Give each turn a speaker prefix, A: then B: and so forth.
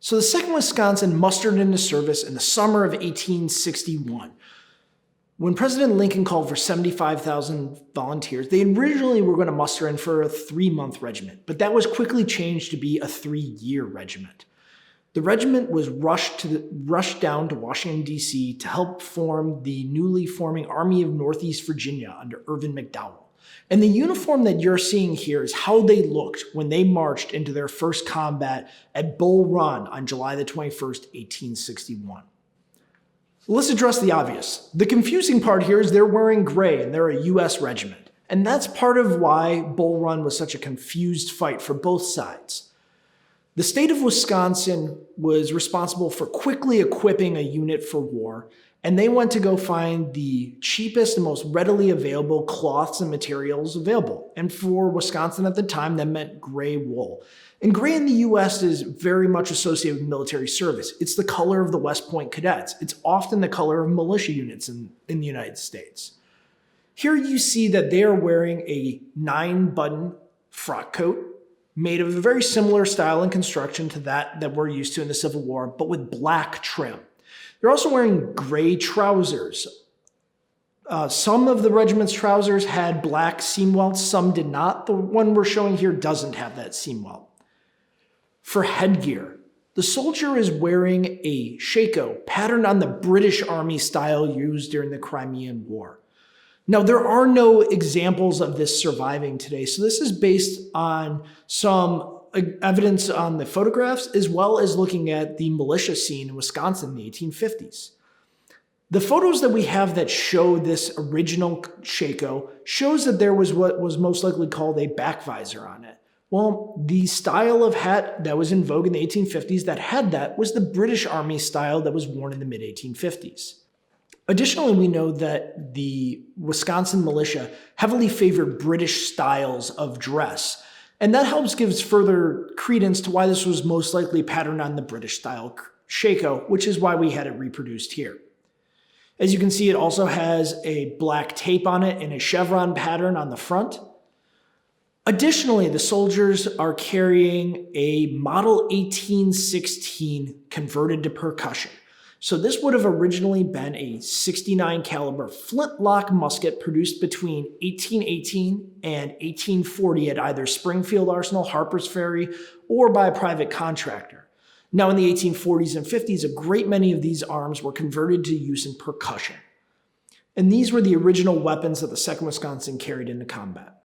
A: So the 2nd Wisconsin mustered into service in the summer of 1861. When President Lincoln called for 75,000 volunteers, they originally were going to muster in for a 3-month regiment, but that was quickly changed to be a 3-year regiment. The regiment was rushed down to Washington, D.C. to help form the newly forming Army of Northeast Virginia under Irvin McDowell. And the uniform that you're seeing here is how they looked when they marched into their first combat at Bull Run on July the 21st, 1861. Let's address the obvious. The confusing part here is they're wearing gray and they're a U.S. regiment. And that's part of why Bull Run was such a confused fight for both sides. The state of Wisconsin was responsible for quickly equipping a unit for war, and they went to go find the cheapest and most readily available cloths and materials available. And for Wisconsin at the time, that meant gray wool. And gray in the U.S. is very much associated with military service. It's the color of the West Point cadets. It's often the color of militia units in the United States. Here you see that they are wearing a 9-button frock coat made of a very similar style and construction to that we're used to in the Civil War, but with black trim. They're also wearing gray trousers. Some of the regiment's trousers had black seam welts, some did not. The one we're showing here doesn't have that seam welt. For headgear, the soldier is wearing a shako patterned on the British Army style used during the Crimean War. Now, there are no examples of this surviving today, so this is based on some evidence on the photographs, as well as looking at the militia scene in Wisconsin in the 1850s. The photos that we have that show this original shako shows that there was what was most likely called a back visor on it. Well, the style of hat that was in vogue in the 1850s that had that was the British Army style that was worn in the mid-1850s. Additionally, we know that the Wisconsin militia heavily favored British styles of dress, and that helps give further credence to why this was most likely patterned on the British style shako, which is why we had it reproduced here. As you can see, it also has a black tape on it and a chevron pattern on the front. Additionally, the soldiers are carrying a Model 1816 converted to percussion. So this would have originally been a .69 caliber flintlock musket produced between 1818 and 1840 at either Springfield Arsenal, Harper's Ferry, or by a private contractor. Now in the 1840s and 50s, a great many of these arms were converted to use in percussion. And these were the original weapons that the 2nd Wisconsin carried into combat.